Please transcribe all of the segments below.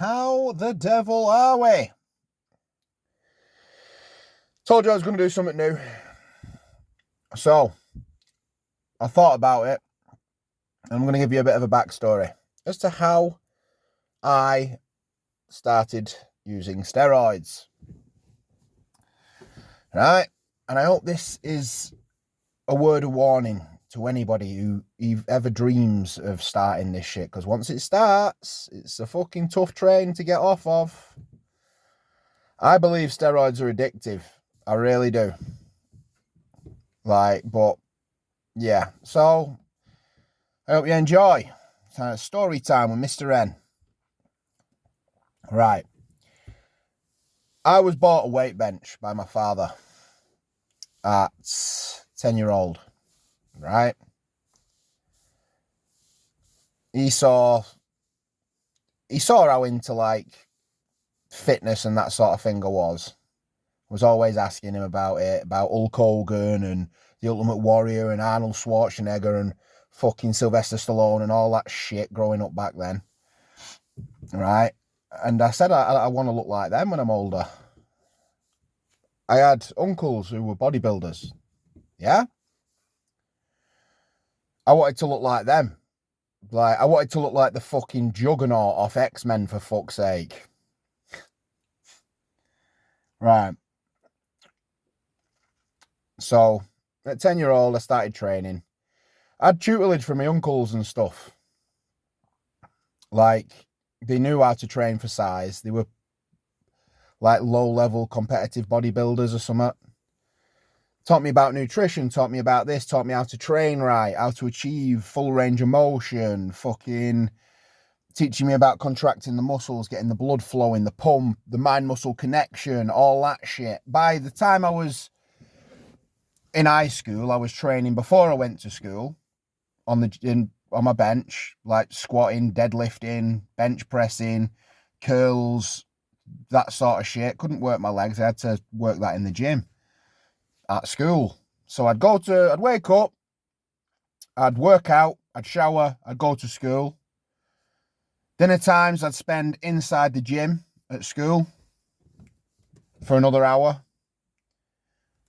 how the devil are we? Told you I was going to do something new. So, I thought about it. And I'm going to give you a bit of a backstory as to how I started using steroids. Right? And I hope this is a word of warning to anybody who ever dreams of starting this shit. Because once it starts, it's a fucking tough train to get off of. I believe steroids are addictive. I really do. But yeah. So, I hope you enjoy. Story time with Mr. N. Right. I was bought a weight bench by my father at 10-year-old. Right. He saw how into fitness and that sort of thing I was always asking him about it, about Hulk Hogan and the Ultimate Warrior and Arnold Schwarzenegger and fucking Sylvester Stallone and all that shit growing up back then. Right. And I said I want to look like them when I'm older. I had uncles who were bodybuilders. Yeah. I wanted to look like them. I wanted to look like the fucking Juggernaut off X-Men, for fuck's sake. Right. So, at 10-year-old, I started training. I had tutelage from my uncles and stuff. They knew how to train for size. They were low-level competitive bodybuilders or something. Taught me about nutrition, taught me about this, taught me how to train right, how to achieve full range of motion, fucking teaching me about contracting the muscles, getting the blood flowing, the pump, the mind-muscle connection, all that shit. By the time I was in high school, I was training before I went to school on my bench, squatting, deadlifting, bench pressing, curls, that sort of shit. Couldn't work my legs. I had to work that in the gym at school. So I'd wake up, I'd work out, I'd shower, I'd go to school. Dinner times I'd spend inside the gym at school for another hour.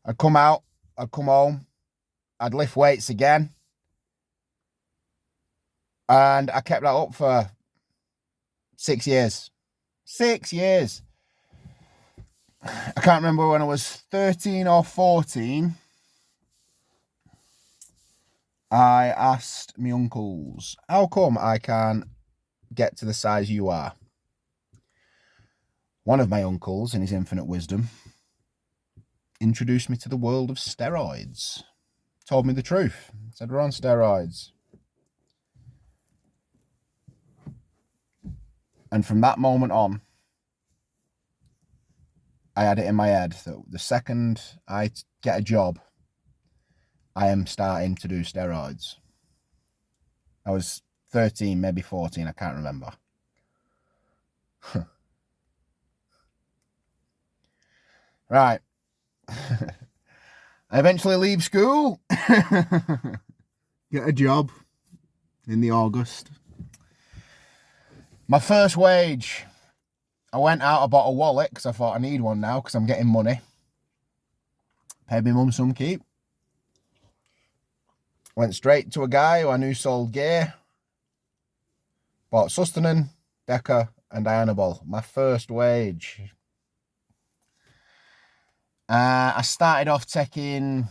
I'd come out, I'd come home, I'd lift weights again. And I kept that up for 6 years. 6 years. I can't remember when I was 13 or 14. I asked my uncles, how come I can't get to the size you are? One of my uncles, in his infinite wisdom, introduced me to the world of steroids. Told me the truth. Said, we're on steroids. And from that moment on, I had it in my head that the second I get a job, I am starting to do steroids. I was 13, maybe 14, I can't remember. Right. I eventually leave school. Get a job in the August. My first wage, I went out, I bought a wallet because I thought I need one now because I'm getting money. Paid my mum some keep. Went straight to a guy who I knew sold gear. Bought Sustanon, Deca and Dianabol. My first wage. I started off taking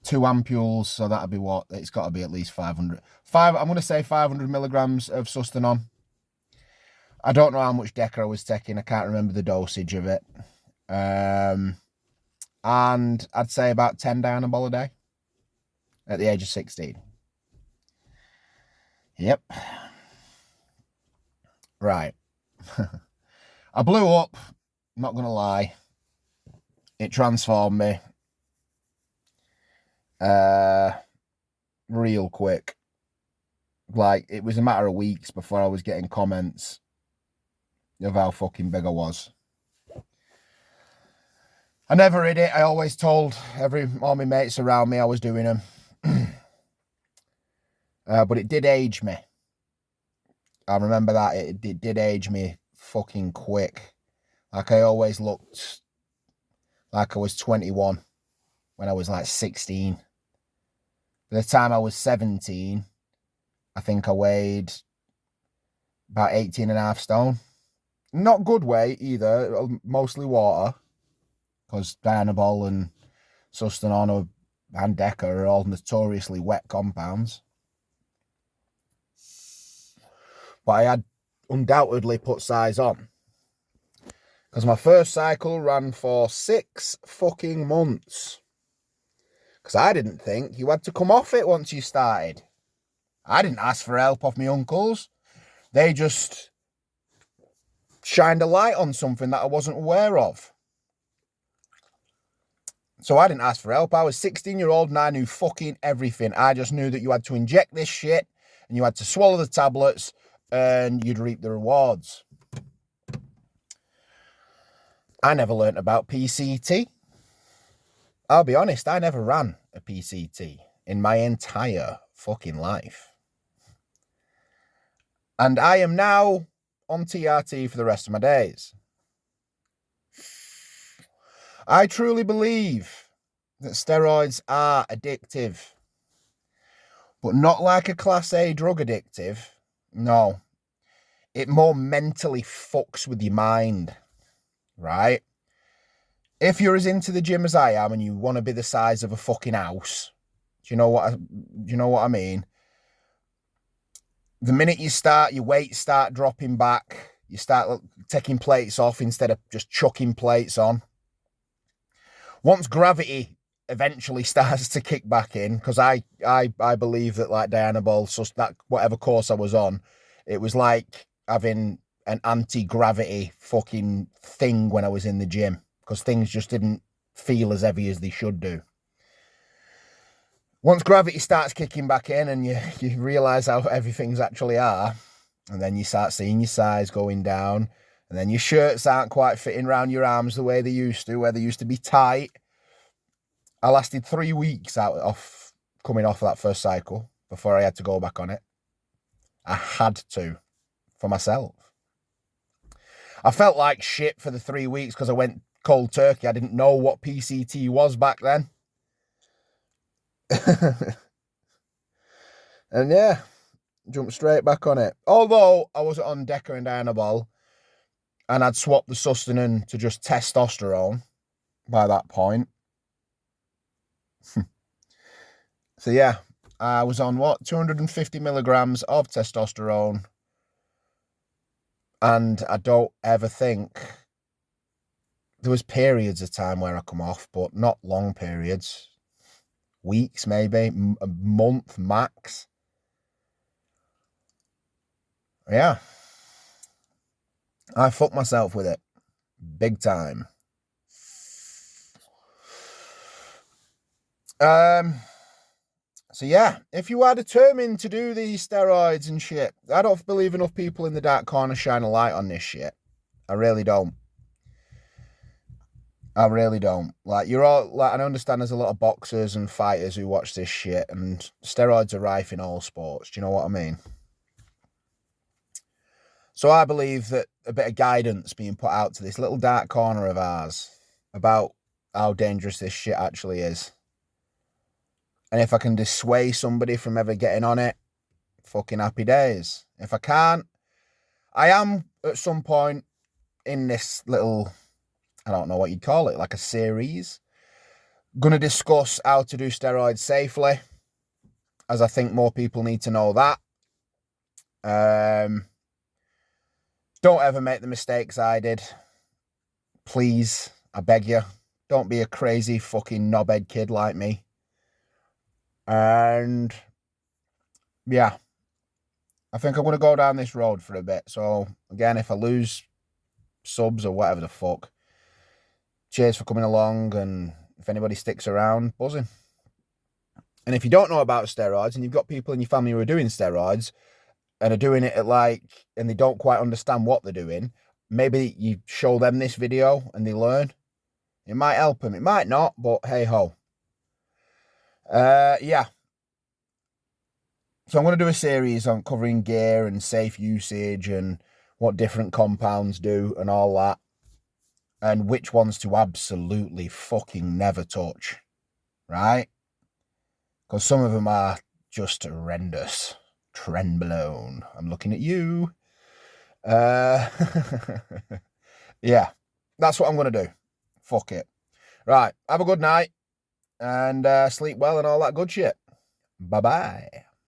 2 ampules, so that'd be what? It's got to be at least 500. I'm going to say 500 milligrams of Sustanon. I don't know how much Deca I was taking. I can't remember the dosage of it. And I'd say about 10 Dianabol a day at the age of 16. Yep. Right. I blew up. Not going to lie. It transformed me. Real quick. It was a matter of weeks before I was getting comments of how fucking big I was. I never hid it. I always told all my mates around me I was doing them. But it did age me. I remember that it did age me fucking quick. Like, I always looked like I was 21 when I was like 16. By the time I was 17, I think I weighed about 18 and a half stone. Not good weight either, mostly water. Because Dianabol and Sustanon and Deca are all notoriously wet compounds. But I had undoubtedly put size on. Because my first cycle ran for 6 fucking months. Because I didn't think you had to come off it once you started. I didn't ask for help off my uncles. They just shined a light on something that I wasn't aware of. So I didn't ask for help. I was 16-year-old and I knew fucking everything. I just knew that you had to inject this shit and you had to swallow the tablets and you'd reap the rewards. I never learnt about PCT. I'll be honest, I never ran a PCT in my entire fucking life. And I am now on TRT for the rest of my days. I truly believe that steroids are addictive, but not like a class A drug addictive. No, it more mentally fucks with your mind, right? If you're as into the gym as I am and you want to be the size of a fucking house, do you know what I mean? The minute you start, your weights start dropping back. You start taking plates off instead of just chucking plates on. Once gravity eventually starts to kick back in, because I believe that like Dianabol, so that whatever course I was on, it was like having an anti-gravity fucking thing when I was in the gym, because things just didn't feel as heavy as they should do. Once gravity starts kicking back in and you realise how heavy things actually are, and then you start seeing your size going down, and then your shirts aren't quite fitting around your arms the way they used to, where they used to be tight. I lasted 3 weeks coming off that first cycle before I had to go back on it. I had to, for myself. I felt like shit for the 3 weeks because I went cold turkey. I didn't know what PCT was back then. And yeah, jumped straight back on it. Although I was on Deca and Dianabol and I'd swapped the Sustanon to just testosterone by that point. So yeah, I was on 250 milligrams of testosterone. And I don't ever think, there was periods of time where I come off, but not long periods. Weeks, maybe, a month max. Yeah. I fucked myself with it. Big time. So yeah, if you are determined to do these steroids and shit, I don't believe enough people in the dark corner shine a light on this shit. I really don't. I really don't. Like, you're all, like, I understand there's a lot of boxers and fighters who watch this shit, and steroids are rife in all sports. Do you know what I mean? So I believe that a bit of guidance being put out to this little dark corner of ours about how dangerous this shit actually is. And if I can dissuade somebody from ever getting on it, fucking happy days. If I can't, I am at some point in this little, I don't know what you'd call it, like a series, going to discuss how to do steroids safely, as I think more people need to know that. Don't ever make the mistakes I did. Please, I beg you. Don't be a crazy fucking knobhead kid like me. And yeah, I think I'm going to go down this road for a bit. So again, if I lose subs or whatever the fuck, cheers for coming along. And if anybody sticks around, buzzing. And if you don't know about steroids and you've got people in your family who are doing steroids and are doing it and they don't quite understand what they're doing, maybe you show them this video and they learn. It might help them. It might not, but hey ho. Yeah. So I'm going to do a series on covering gear and safe usage and what different compounds do and all that. And which ones to absolutely fucking never touch, right? Because some of them are just horrendous. Trend blown. I'm looking at you. Yeah, that's what I'm going to do. Fuck it. Right, have a good night and sleep well and all that good shit. Bye-bye.